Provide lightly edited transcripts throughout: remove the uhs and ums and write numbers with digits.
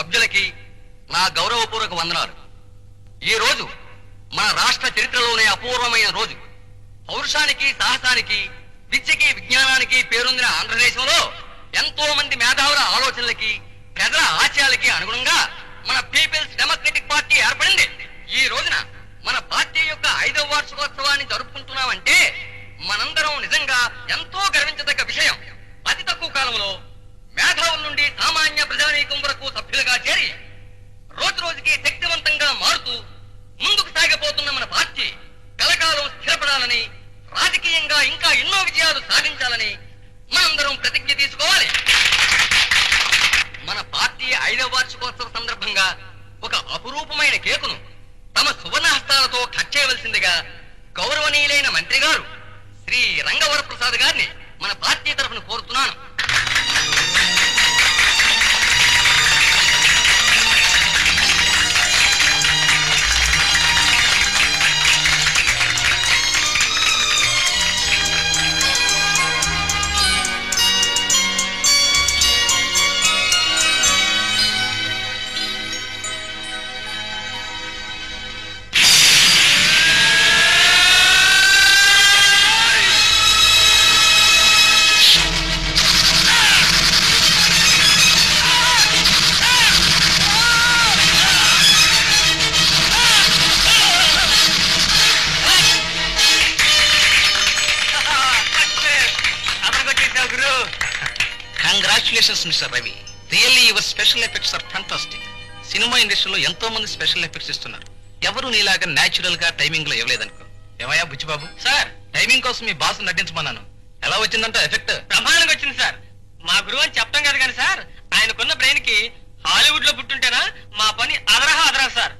సభ్యులకి నా గౌరవపూర్వక వందనాలు. ఈ రోజు మన రాష్ట్ర చరిత్రలోనే అపూర్వమైన రోజు. పౌరుషానికి, సాహసానికి, విద్యకి, విజ్ఞానానికి పేరొందిన ఆంధ్రదేశంలో ఎంతో మంది మేధావుల ఆలోచనలకి, ప్రజల ఆశయాలకి అనుగుణంగా మన పీపుల్స్ డెమోక్రటిక్ పార్టీ ఏర్పడింది. ఈ రోజున మన పార్టీ యొక్క 5వ వార్షికోత్సవాన్ని జరుపుకుంటున్నామంటే మనందరం నిజంగా ఎంతో గర్వించదగ్గ విషయం. అతి తక్కువ కాలంలో మేధావుల నుండి సామాన్య ప్రజానీకం వరకు సభ్యులుగా చేరి రోజు రోజుకి శక్తివంతంగా మారుతూ ముందుకు సాగిపోతున్న మన పార్టీ కలకాలం స్థిరపడాలని, రాజకీయంగా ఇంకా ఎన్నో విజయాలు సాధించాలని మనందరం ప్రతిజ్ఞ తీసుకోవాలి. మన పార్టీ 5వ వార్షికోత్సవ సందర్భంగా ఒక అపురూపమైన కేకును తమ సువర్ణహస్తాలతో కట్ చేయవలసిందిగా గౌరవనీయులైన మంత్రి గారు శ్రీ రంగవరప్రసాద్ గారిని మన పార్టీ తరఫున కోరుతున్నాను. Congratulations, Mr. Ravi. Really, your special effects are fantastic. Cinema ఇండస్ట్రీలో ఎంతో మంది స్పెషల్ ఎఫెక్ట్స్ ఇస్తున్నారు. ఎవరు నీలాగా న్యాచురల్ గా టైమింగ్ లో ఇవ్వలేదనుకో. ఏమయ్యా బుచ్చిబాబు? సార్, టైమింగ్ కోసం మీ బాస్ నటించమన్నాను. ఎలా వచ్చిందంట ఎఫెక్ట్? ప్రమాణంగా వచ్చింది సార్. మా గురువు అని చెప్తాం కదా కానీ సార్, ఆయనకున్న బ్రెయిన్ కి హాలీవుడ్ లో పుట్టుంటేనా మా పని అదరహా సార్.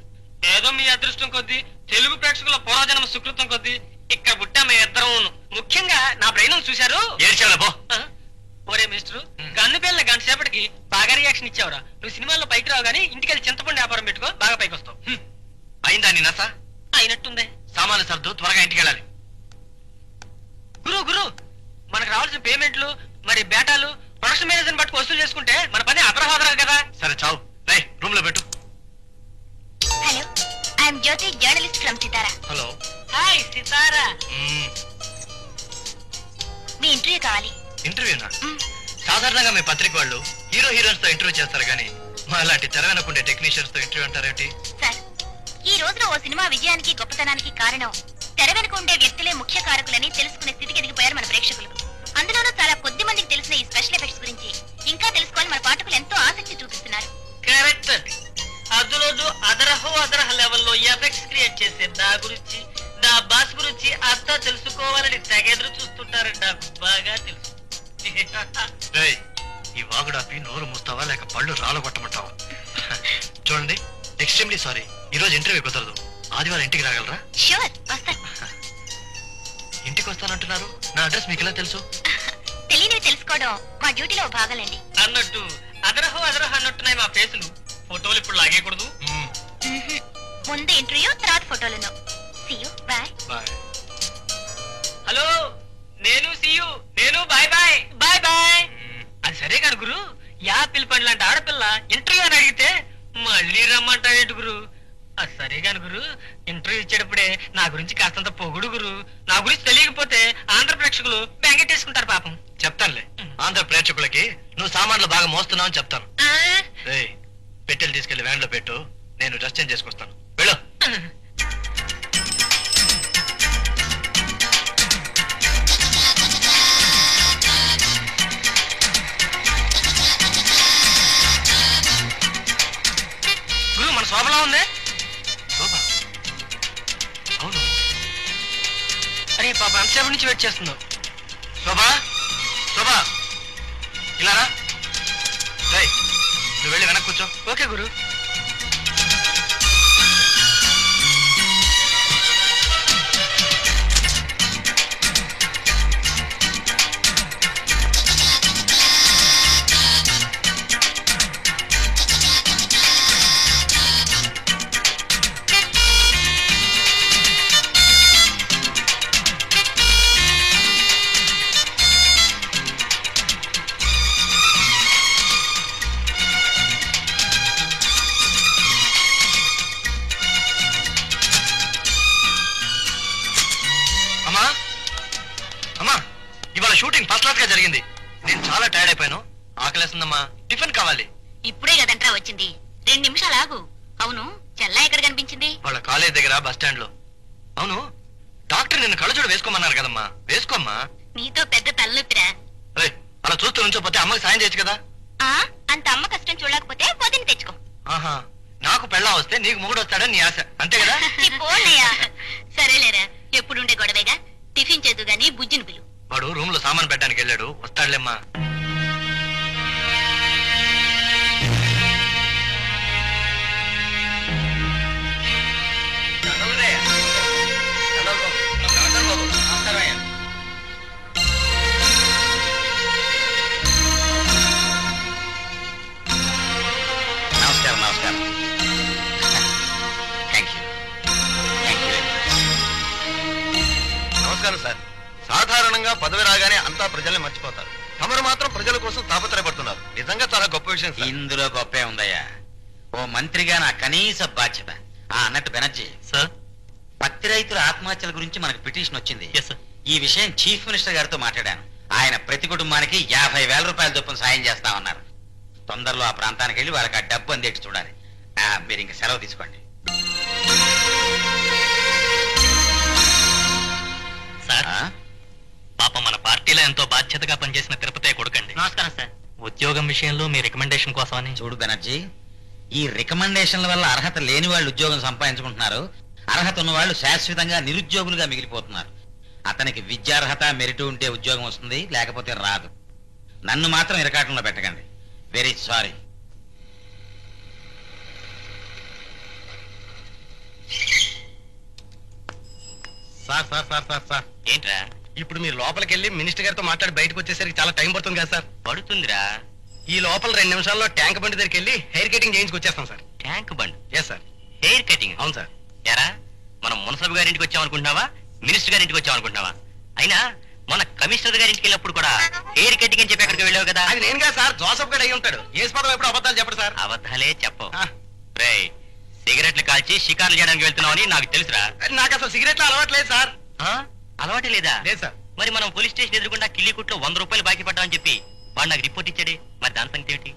ఏదో మీ అదృష్టం కొద్దీ, తెలుగు ప్రేక్షకుల పూర్వజన్మ సుకృతం కొద్దీ ఇక్కడ పుట్టా మీ ఇద్దరం. ముఖ్యంగా నా బ్రెయిన్ చూశారు. ఏడ్చావు? ఒరే మిస్టర్, గన్ను పిల్లల గంట సేపటికి బాగా రియాక్షన్ ఇచ్చావురా. నువ్వు సినిమాల్లో పైకి రావు గానీ ఇంటికెళ్ళి చింతపండు వ్యాపారం పెట్టుకో, బాగా పైకి వస్తావు. అయిందా నీ నస? అయినట్టుందే. సామాన్లు సర్దు, త్వరగా ఇంటికి వెళ్ళాలి. గురు మనకు రావాల్సిన పేమెంట్లు, మరి బేటాలు, ప్రొడక్షన్ మేనేజర్ పట్టుకు వసూలు చేసుకుంటే మన పని అపరహోదరా కదా. సరే చావు, రై రూమ్ లో పెట్టు. Hello, I'm Jyothi, journalist from Sitara. Hello. Hi Sitara. మీ ఇంటర్వ్యూ కావాలి. ఇంటర్వ్యూనా? సాధారణంగా మీ పత్రిక వాళ్ళు హీరో హీరోయిన్స్ తో ఇంటర్వ్యూ చేస్తారు కానీ మా అలాంటి తెరవెనకుండే టెక్నీషియన్స్ తో ఇంటర్వ్యూ అంటారేంటి? సార్, ఈ రోజున ఓ సినిమా విజయానికి, గొప్పతనానికి కారణం తెర వెనుక ఉండే వ్యక్తులే ముఖ్య కారకులని తెలుసుకునే స్థితికి ఎదిగిపోయారు మన ప్రేక్షకులు. అందులోనూ చాలా కొద్ది మందికి తెలిసిన ఈ స్పెషల్ ఎఫెక్ట్స్ గురించి ఇంకా తెలుసుకోవాలి మన పాఠకులు ఎంతో ఆసక్తి చూపిస్తున్నారు. కరెక్ట్ అండి. అందులోనూ అదరహ లెవెల్లో ఎఫెక్ట్స్ క్రియేట్ చేసే నా గురించి, నా బాస్ గురించి అంతా తెలుసుకోవాలని తెగెదురు చూస్తుంటారని నాకు బాగా తెలుసు. ఈ వాగుడాపి నోరు మూస్తావా లేక పళ్ళు రాళ్ళు కొట్టమంటావా? చూడండి, ఎక్స్ట్రీమ్లీ సారీ, ఈ రోజు ఇంటర్వ్యూ కుదరదు. ఆదివారం ఇంటికి రాగలరా? ష్యూర్, వస్తాను. ఇంటికి వస్తానంటున్నారు, నా అడ్రస్ మీకు ఎలా తెలుసు? తెలియనివి తెలుసుకోవడం మా డ్యూటీలో భాగాలండి. అన్నట్టు అదరహ అన్నట్టున్నాయి మా ఫేసులు. ఫోటోలు ఇప్పుడు లాగేయకూడదు. ముందు ఇంటర్వ్యూ, తర్వాత ఫోటోలను. See you, bye. Bye. Hello, నేను సీయు, నేను బాయ్ బాయ్ బాయ్ బాయ్. అది సరే కాదు గురు, యాపిల్ పండు లాంటి ఆడపిల్ల ఇంటర్వ్యూ అని అడిగితే మళ్ళీ రమ్మంటావేంటి గురు? అది సరే కాను గురు, ఇంటర్వ్యూ ఇచ్చేటప్పుడే నా గురించి కాస్తంత పొగుడు గురు. నా గురించి తెలియకపోతే ఆంధ్ర ప్రేక్షకులు బెంగెట్టేసుకుంటారు పాపం. చెప్తానులే, ఆంధ్ర ప్రేక్షకులకి నువ్వు సామాన్లు బాగా మోస్తున్నావు అని చెప్తాను. పెట్టెలు తీసుకెళ్లి వ్యాన్ లో పెట్టు, నేను డ్రెస్ చేంజ్ చేసుకొస్తాను. వెళ్ళు. గురు, మన శోభలా ఉంది. శోభా? అవును. అరే పాప, ఎంతసేపు నుంచి వెయిట్ చేస్తుందో. శోభా, శోభా, ఇలా రా. నువ్వు వెళ్ళి వెనక్కి కూర్చో. ఓకే గురు. షూటింగ్ ఫస్ట్ క్లాస్ గా జరిగింది. నేను చాలా టైర్డ్ అయిపోయాను. ఆకలేస్తుందమ్మా, టిఫిన్ కావాలి. ఇప్పుడే కదంట్రా వచ్చింది, 2 నిమిషాలు ఆగు. అవును, చెల్లా ఎక్కడ కనిపించింది? వాళ్ళ కాలేజ్ దగ్గర బస్ స్టాండ్ లో. అవును, డాక్టర్ నిన్ను కళ్ళజోడు వేసుకోమన్నారు కదమ్మా, వేసుకోమ్మా. నీతో పెద్ద తలనొప్పిరా. ఏయ్, అలా చూస్తూ నుంచోపోతే అమ్మకి సాయం చేయొచ్చు కదా. అంత అమ్మ కష్టం చూడకపోతే పొద్దున్న తెచ్చుకో. ఆహా, నాకు పెళ్ళా వస్తే నీకు మొగుడు వస్తాడని నీ ఆశ, అంతే కదా? పోనయ్యా. సరేలేరా, ఎప్పుడుండే గొడవేగా. టిఫిన్ చేదు గాని బుజ్జిని పిలు. వాడు రూమ్ లో సామాన్ పెట్టడానికి వెళ్ళాడు, వస్తాడులేమ్మా. నమస్కారం. నమస్కారం. Thank you. Thank you very much. నమస్కారం సార్. సాధారణంగా పదవి రాగానే అంతా ప్రజల్ని మర్చిపోతారు. తమరు మాత్రం ప్రజల కోసం తాపత్రయపడుతున్నారు. నిజంగా చాలా గొప్ప విషయం సార్. ఇందులో గొప్పే ఉందయ్యా. ఓ మంత్రిగా నా కనీస బాధ్యత. అన్నట్టు బెనర్జీ సార్, పత్తి రైతుల ఆత్మహత్యల గురించి మనకు పిటిషన్ వచ్చింది. ఈ విషయం చీఫ్ మినిస్టర్ గారితో మాట్లాడాను. ఆయన ప్రతి కుటుంబానికి 50,000 రూపాయల చొప్పున సాయం చేస్తామన్నారు. తొందరలో ఆ ప్రాంతానికి వెళ్ళి వాళ్ళకి ఆ డబ్బు అందేటి చూడాలి. మీరు ఇంక సెలవు తీసుకోండి. సార్, పాప మన పార్టీలో ఎంతో బాధ్యతగా పనిచేసిన తిరుపతి కొడుకండి. నమస్కారం సార్. ఉద్యోగం విషయంలో మీ రికమెండేషన్ కోసమని. చూడు బెనర్జీ, ఈ రికమెండేషన్ల వల్ల అర్హత లేని వాళ్ళు ఉద్యోగం సంపాదించుకుంటున్నారు. అర్హత ఉన్న వాళ్ళు శాశ్వతంగా నిరుద్యోగులుగా మిగిలిపోతున్నారు. అతనికి విద్యార్హత మెరిట్ ఉంటే ఉద్యోగం వస్తుంది, లేకపోతే రాదు. నన్ను మాత్రం ఇరకాటంలో పెట్టకండి. Very sorry. Sir sir sir sir sir ఏంట్రా? ఇప్పుడు మీరు లోపలికి వెళ్ళి మినిస్టర్ గారితో మాట్లాడి బయటకు వచ్చేసరికి చాలా టైం పడుతుంది కదా సార్. పడుతుందిరా. ఈ లోపల 2 నిమిషాల్లో ట్యాంక్ బండి దగ్గరికి వెళ్ళి హెయిర్ కటింగ్ చేయించుకొచ్చేస్తాం sir. Tank bund? Yes sir. Hair cutting? అవును సార్. ఎరా, మనం మున్సబ్ గారింటికి వచ్చామనుకుంటున్నావా, మినిస్టర్ గారింటికి వచ్చామనుకుంటున్నావా? అయినా మన కమిషనర్ గారింటికి వెళ్ళినప్పుడు కూడా హెయిర్ కటింగ్ అని చెప్పి అక్కడికి వెళ్ళావు కదా. అది నేను కాదు సార్, జోసఫ్ గడ్ అయి ఉంటాడు. ఏ పదం ఎప్పుడు అబద్ధాలు చెప్పడు సార్. అబద్ధాలే చెప్పవు. రేయ్, సిగరెట్లు కాల్చి షికార్లు చేయడానికి వెళ్తున్నావని నాకు తెలుసురా. నాకు అసలు సిగరెట్లు అలవాట్లేదు సార్. అలవాటే లేదా? లేదు సార్. మరి మనం పోలీస్ స్టేషన్ ఎదురుకుండా కిల్లికుట్లో 100 రూపాయలు బాకీ పడ్డామని చెప్పి వాడు నాకు రిపోర్ట్ ఇచ్చాడే, మరి దాని సంగతి ఏమిటి?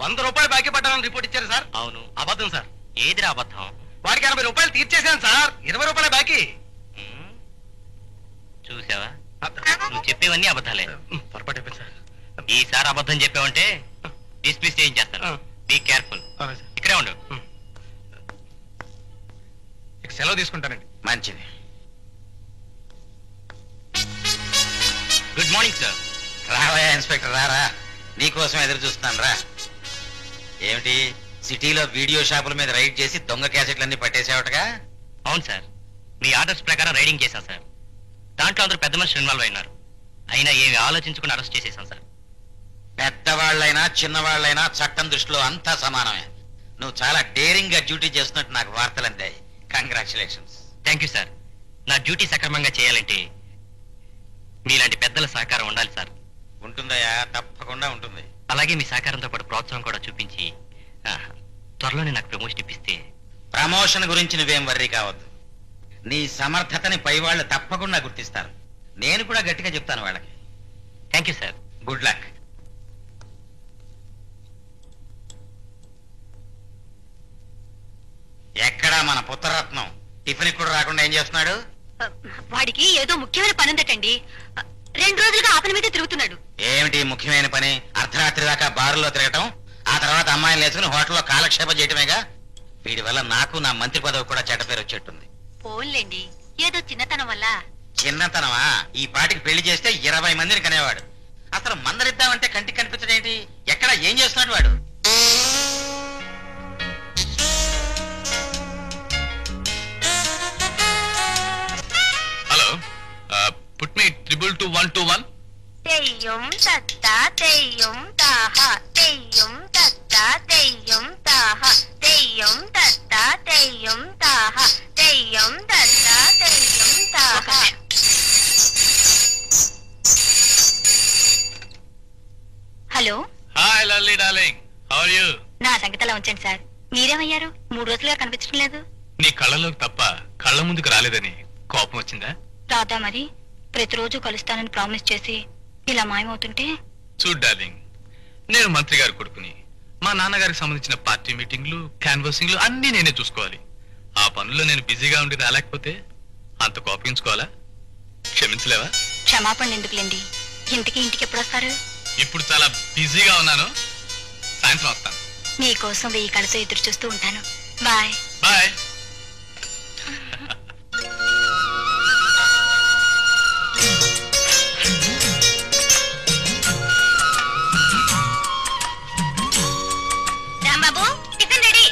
100 రూపాయలు బాకీ పడ్డానని రిపోర్ట్ ఇచ్చారు సార్. అవును. అబద్ధం సార్. ఏదిరా అబద్ధం? వాడికి 80 రూపాయలు తీర్చేసాను సార్. 20 రూపాయలు బాకీ. చూసావా, నువ్వు చెప్పేవన్నీ అబద్ధాలే. పొరపాటు అయిపోయింది సార్. ఈసారి అబద్ధం చెప్పావంటే డిస్మిస్ చేయించేస్తాను. Be careful. ఇక్కడే ఉండు. సెలవు తీసుకుంటానండి. మంచిది. Good morning sir. రావయ్యా ఇన్స్పెక్టర్, రారా. నీకోసం ఎదురు చూస్తున్నాను, రా. ఏమిటి, సిటీలో వీడియో షాపుల మీద రైడ్ చేసి దొంగ క్యాసెట్లన్నీ పట్టేసావటగా? అవును సార్, మీ ఆర్డర్స్ ప్రకారం రైడింగ్ చేశాం సార్. దాంట్లో అందరూ పెద్ద మనుషులు ఇన్వాల్వ్ అయినారు. అయినా ఏమి ఆలోచించుకుని అరెస్ట్ చేసేసాం సార్. పెద్దవాళ్ళైనా చిన్నవాళ్ళైనా చట్టం దృష్టిలో అంతా సమానమే. నువ్వు చాలా డేరింగ్ గా డ్యూటీ చేస్తున్నట్టు నాకు వార్తలు అందాయి. కంగ్రాచులేషన్స్. Thank you sir. నా డ్యూటీ సక్రమంగా చేయాలంటే మీలాంటి పెద్దల సహకారం ఉండాలి సార్. ఉంటుందయ్యా, తప్పకుండా ఉంటుంది. అలాగే మీ సహకారంతో పాటు ప్రోత్సాహం కూడా చూపించి త్వరలోనే నాకు ప్రమోషన్ ఇప్పిస్తే. ప్రమోషన్ గురించి నువ్వేం వర్రీ కావద్దు. నీ సమర్థతని పై వాళ్ళు తప్పకుండా గుర్తిస్తారు. నేను కూడా గట్టిగా చెప్తాను వాళ్ళకి. Thank you sir. Good luck. ఎక్కడా మన పుత్రరత్నం టిఫిన్ కూడా రాకుండా ఏం చేస్తున్నాడు? వాడికి ఏదో ముఖ్యమైన పని ఉందటండి. 2 రోజులుగా ఆ పని మీద తిరుగుతున్నాడు. ఏమిటి ముఖ్యమైన పని? అర్ధరాత్రి దాకా బారుల్లో తిరగటం, ఆ తర్వాత అమ్మాయిని లేచుకుని హోటల్లో కాలక్షేపం చేయటమేగా. వీడి వల్ల నాకు నా మంత్రి పదవి కూడా చెడ్డ పేరు వచ్చేట్టుంది. పోన్లేండి, ఏదో చిన్నతనం వల్ల. చిన్నతనమా? ఈ పాటికి పెళ్లి చేస్తే 20 మందిని కనేవాడు. అసలు మందరిద్దామంటే కంటికి కనిపించడేంటి? ఎక్కడ ఏం చేస్తున్నాడు వాడు? Hello, put me 222-121. తెయ్యం తత్తా తెయ్యం తాహ, తెయ్యం తత్తా తెయ్యం తాహ, తెయ్యం తత్తా తెయ్యం తాహ, తెయ్యం తత్తా తెయ్యం తాహ. Hello. Hi lovely darling, how are you? నా సంగతి అలా ఉంచండి సార్. మీరేమయ్యారు? 3 రోజులుగా కనిపించడం లేదు. నీ కళ్ళలోకి తప్ప కళ్ళ ముందుకు రాలేదని కోపం వచ్చిందా? రాదా మరి? ప్రతిరోజు కలుస్తానని ప్రామిస్ చేసి ఇలా మాయమవుతుంటే చూడు డార్లింగ్, నేను మంత్రి గారి కొడుకుని. మా నాన్నగారికి సంబంధించిన పార్టీ మీటింగ్లు, క్యాన్వాసింగ్లు అన్నీ నేనే చూసుకోవాలి. ఆ పనుల్లో నేను బిజీగా ఉండి రాలేకపోతే అంత కోపగించుకోవాలా? క్షమించలేవా? క్షమాపణ ఎందుకులేండి, ఇంటికి ఎప్పుడు వస్తారు? ఇప్పుడు చాలా బిజీగా ఉన్నాను, సాయంత్రం వస్తాను. మీకోసం 1000 కళ్ళతో ఎదురు చూస్తూ ఉంటాను. Bye bye. Rambabu, tiffin ready.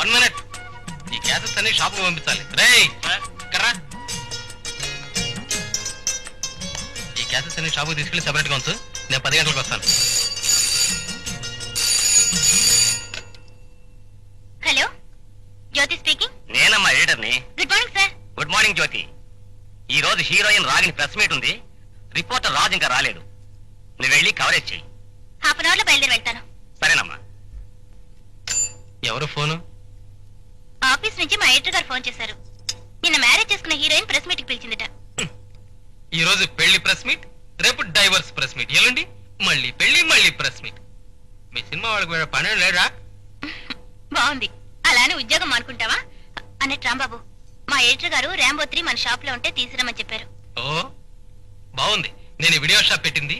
1 minute. ఈ గ్యాసెస్ అన్ని షాపుకు పంపించాలి. రేయ్ కర్రా, ఈ గ్యాసెస్ అన్ని షాపుకి తీసుకెళ్లి సెపరేట్ గా ఉంచు. నేను 10 గంటలకు వస్తాను. Hello, Jyothi speaking. నేనమ్మా ఎడిటర్ని. Good morning sir. Good morning Jyothi. ఈ రోజు హీరోయిన్ రాగిని ప్రెస్ మీట్ ఉంది. రిపోర్టర్ రాజు ఇంకా రాలేదు. నువ్వు వెళ్ళి కవరేజ్ చెయ్యి. హాఫ్ అన్ అవర్ లో బయలుదేరి వెళ్తాను. సరేనమ్మా. ఎవరు ఫోను? ఆఫీస్ నుంచి మా ఎడిటర్ గారు ఫోన్ చేశారు. నిన్న మ్యారేజ్ చేసుకున్న హీరోయిన్ ప్రెస్ మీట్ కి పిలిచిందట. ఈ రోజు పెళ్లి ప్రెస్ మీట్, రేపు డైవర్స్ ప్రెస్ మీట్, ఎల్లుండి మళ్ళీ పెళ్లి, మళ్ళీ ప్రెస్ మీట్. మీ సినిమా వాళ్ళకి వేరే పని లేరా? బాగుంది. అలానే ఉద్యోగం అనుకుంటావా అన్నట్టు రాంబాబు, మా ఎడిటర్ గారు ర్యాంబో 3 మన షాప్ లో ఉంటే తీసుకురమ్మని చెప్పారు. ఓ బాగుంది. నేను వీడియో షాప్ పెట్టింది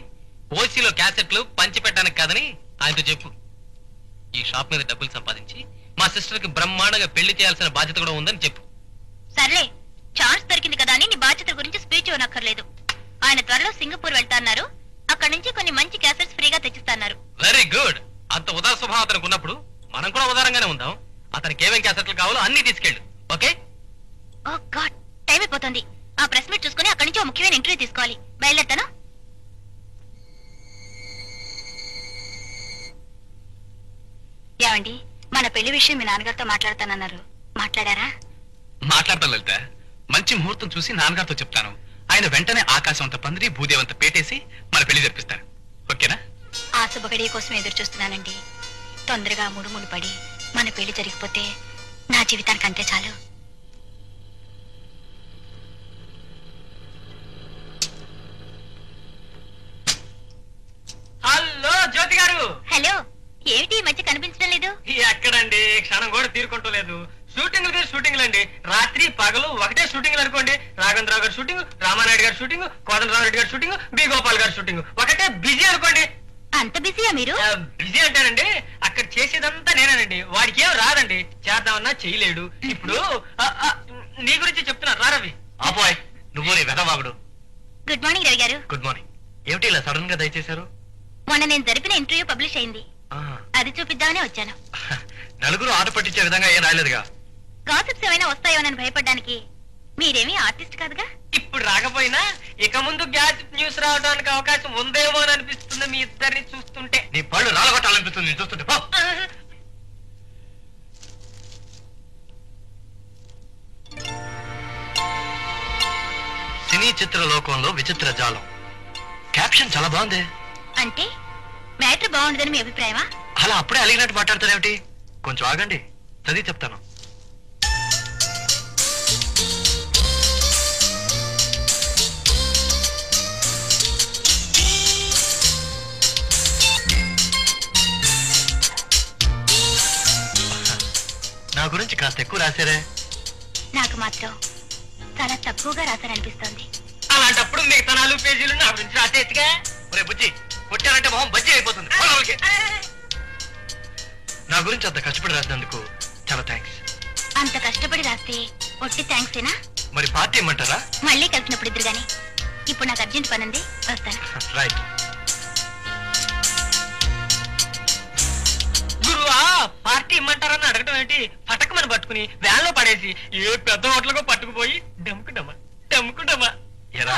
ఓసీలో క్యాసెట్లు పంచి పెట్టడానికి కాదని ఆయనతో చెప్పు. ఈ షాప్ మీద డబ్బులు సంపాదించి మా సిస్టర్ కి బ్రహ్మాండంగా పెళ్లి చేయాల్సిన బాధ్యత కూడా ఉందని చెప్పు. సర్లే, ఛాన్స్ దొరికింది కదా అని నీ బాధ్యతల గురించి స్పీచ్ ఇవ్వనక్కర్లేదు. ఆయన త్వరలో సింగపూర్ వెళ్తాన్నారు. అక్కడ నుంచి కొన్ని మంచి క్యాసెట్స్ ఫ్రీగా తెచ్చిస్తున్నారు. Very good. అంత ఉదార స్వభావం అతనికి ఉన్నప్పుడు మనం కూడా ఉదారంగానే ఉందాం. అతనికి ఏమేం క్యాసెట్లు కావాలో అన్ని తీసుకెళ్ళు. ఓకే? ఓ గాడ్, టైం అయిపోతుంది. ఆ ప్రెస్ మీట్ చూసుకుని అక్కడి నుంచి ఒక ముఖ్యమైన ఇంటర్వ్యూ తీసుకోవాలి. బయలుదేరుతాను. ఏమండి, మన పెళ్లి విషయం మీ నాన్నగారితో మాట్లాడతానన్నారు. మాట్లాడారా? మాట్లాడతాను లలిత. మంచి ముహూర్తం చూసి నాన్నగారితో చెప్తాను. ఆయన వెంటనే ఆకాశం అంత పందిరి, భూదేవంత పేటేసి మన పెళ్లి జరిపిస్తారు. ఓకేనా? ఆ శుభగడియ కోసం ఎదురు చూస్తున్నానండి. తొందరగా ముడుములు పడి మన పెళ్లి జరిగిపోతే నా జీవితానికి అంతే చాలు. హలో జ్యోతి గారు. హలో, ఏమిటి ఈ మధ్య కనిపించడం లేదు? ఎక్కడండి, క్షణం కూడా తీరుకుంటలేదు. షూటింగ్లు అండి. రాత్రి పగలు ఒకటే షూటింగ్లు అనుకోండి. రాఘవేంద్రరావు గారి షూటింగ్, రామానాయుడు గారి షూటింగ్, కోదండరామరెడ్డి గారి షూటింగ్, బి గోపాల్ గారి షూటింగ్, ఒకటే బిజీ అనుకోండి. అంత బిజీయా మీరు? బిజీ అంటానండి, అక్కడ చేసేదంతా నేనేనండి. వాడికి ఏం రాదండి, చేద్దామన్నా చేయలేడు. ఇప్పుడు నీ గురించి చెప్తున్నా, రా రవి. ఆపోయ్, నువ్వు నీ వెదవాగుడు. గుడ్ మార్నింగ్ రవి గారు. Good morning. ఏమిటి ఇలా సడన్ గా దయచేశారు? మొన్న నేను జరిపిన ఇంటర్వ్యూ పబ్లిష్ అయింది. అది చూపిద్దామనే వచ్చాను. నలుగురు ఆట పట్టించే విధంగా ఏం రాలేదుగా. గాసిప్స్ ఏమైనా వస్తాయోనని భయపడ్డానికి. మీరేమీ ఆర్టిస్ట్ కాదుగా. ఇప్పుడు రాకపోయినా ఇక ముందు గ్యాసిప్ న్యూస్ రావడానికి అవకాశం ఉందేమో అని అనిపిస్తుంది మీ ఇద్దరిని చూస్తుంటే. నీ పళ్ళు రాలగొట్టాలనిపిస్తుంది నేను చూస్తుంటే. సినీ చిత్ర లోకంలో విచిత్ర జాలం. క్యాప్షన్ చాలా బాగుంది. అంటే మ్యాటర్ బాగుండదని మీ అభిప్రాయమా? అలా అప్పుడే అలిగినట్టు మాట్లాడతారేమిటి? కొంచెం ఆగండి, చదివి చెప్తాను. నా గురించి కాస్త ఎక్కువ రాశారే. నాకు మాత్రం చాలా తక్కువగా రాశారనిపిస్తోంది. అలాంటప్పుడు మిగతా 4 పేజీలు నా గురించి రాసేట్టుగా. ఒరే బుజ్జి, కొట్టానంటే మొహం బజ్జి అయిపోతుంది. నా గురించి అంత కష్టపడి రాసినందుకు చాలా థ్యాంక్స్. అంత కష్టపడి రాస్తే ఒట్టి థ్యాంక్సేనా? మరి పార్టీ ఇమ్మంటారా? మళ్ళీ కలిసినప్పుడు ఇద్దరు గాని. ఇప్పుడు నాకు అర్జెంట్ పని ఉంది, వస్తాను. రైట్. గురువా, పార్టీ ఇమ్మంటారని అడగటం ఏంటి? పటకమని పట్టుకుని వ్యాన్లో పడేసి ఏ పెద్ద హోటల్కో పట్టుకుపోయి డమ్ముకుంటామా. ఎరా,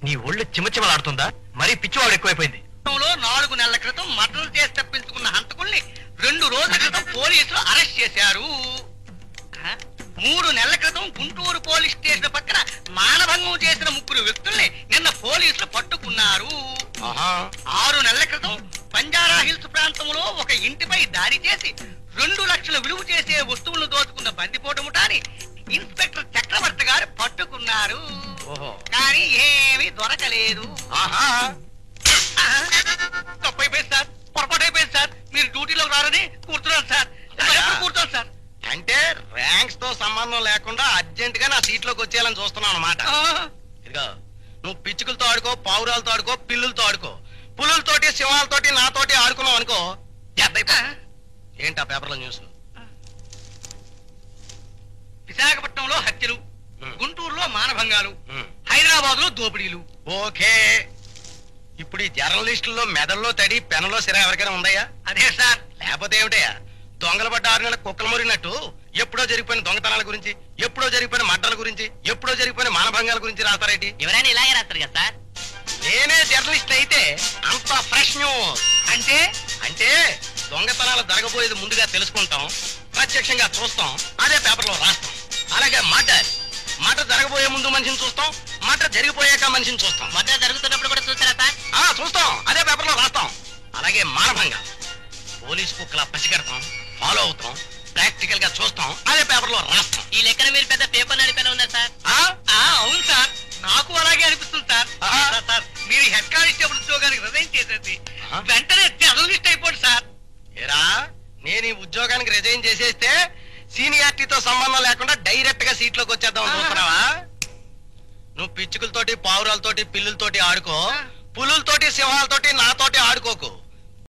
నీ ఒళ్ళు చిమచిమలాడుతుందా? మరీ పిచ్చివాడు ఎక్కువైపోయింది. 4 నెలల క్రితం మర్డర్ చేసి తప్పించుకున్న హంతకుల్ని 2 రోజుల క్రితం పోలీసులు అరెస్ట్ చేశారు. 3 నెలల క్రితం గుంటూరు పోలీస్ స్టేషన్ పక్కన మానభంగం చేసిన 3 వ్యక్తుల్ని నిన్న పోలీసులు పట్టుకున్నారు. 6 నెలల క్రితం బంజారా హిల్స్ ప్రాంతంలో ఒక ఇంటిపై దాడి చేసి 2 లక్షల విలువ చేసే వస్తువులను దోచుకున్న బందిపోటు ముఠాని ఇన్స్పెక్టర్ చక్రవర్తి గారు పట్టుకున్నారు. కానీ ఏమీ దొరకలేదు. కూర్చున్నాను సార్. ఎప్పుడు కూర్చోను సార్. అంటే ర్యాంక్స్ తో సంబంధం లేకుండా అర్జెంట్ గా నా సీట్లోకి వచ్చేయాలని చూస్తున్నావు అన్నమాట. ఇదిగో నువ్వు పిచ్చుకలతో ఆడుకో, పావురాలతో ఆడుకో, పిల్లులతో ఆడుకో, పులులతోటి సింహాలతోటి నాతోటి ఆడుకున్నావు అనుకో ఏంటా పేపర్లో న్యూస్? విశాఖపట్నంలో హత్యలు, గుంటూరులో మానభంగాలు, హైదరాబాద్ లో దోపిడీలు. ఓకే, ఇప్పుడు ఈ జర్నలిస్టుల్లో మెదల్లో తడి పెనలో సిరా ఎవరికైనా ఉందయ్యా? అదే సార్. లేకపోతే ఏమిటయ్యా, దొంగల పడ్డ 6 నెలల కుక్కలు మొరిగినట్టు ఎప్పుడో జరిగిపోయిన దొంగతనాల గురించి, ఎప్పుడో జరిగిపోయిన మడ్డల గురించి, ఎప్పుడో జరిగిపోయిన మానభంగాల గురించి రాస్తారేంటి? ఎవరైనా ఇలాగే రాస్తారు కదా సార్. నేనే జర్నలిస్ట్ అయితే అంత ఫ్రెష్ న్యూస్. అంటే అంటే దొంగతనాలు జరగబోయేది ముందుగా తెలుసుకుంటాం, ప్రత్యక్షంగా చూస్తాం, అదే పేపర్లో రాస్తాం. అలాగే మర్డర్ జరగబోయే ముందు మనిషిని చూస్తాం, మర్డర్ జరిగిపోయాక మనిషిని చూస్తాం. మధ్య జరుగుతున్నప్పుడు కూడా చూస్తారా సార్? చూస్తాం, అదే పేపర్లో రాస్తాం. అలాగే మానభంగా పోలీస్ కుక్కలా పసిగడతాం, ఫాలో అవుతాం, ప్రాక్టికల్ గా చూస్తాం, అదే పేపర్లో రాస్తాం. ఈ లెక్కన మీరు పెద్ద పేపర్ నడిపేలా ఉన్నారు సార్. అవును సార్, నాకు అలాగే అనిపిస్తుంది సార్. సార్ మీరు హెడ్ కానిస్టేబుల్ ఉద్యోగానికి రిజైన్ చేసేది వెంటనే జర్నలిస్ట్ అయిపోండి సార్. ఏరా, నేను ఈ ఉద్యోగానికి రిజైన్ చేసేస్తే సీనియారిటీతో సంబంధం లేకుండా డైరెక్ట్ గా సీట్లోకి వచ్చేద్దాం చూస్తున్నావా? నువ్వు పిచ్చుకలతోటి, పావురాలతోటి, పిల్లులతోటి ఆడుకో, పులులతోటి, సింహాలతోటి నాతోటి ఆడుకోకు.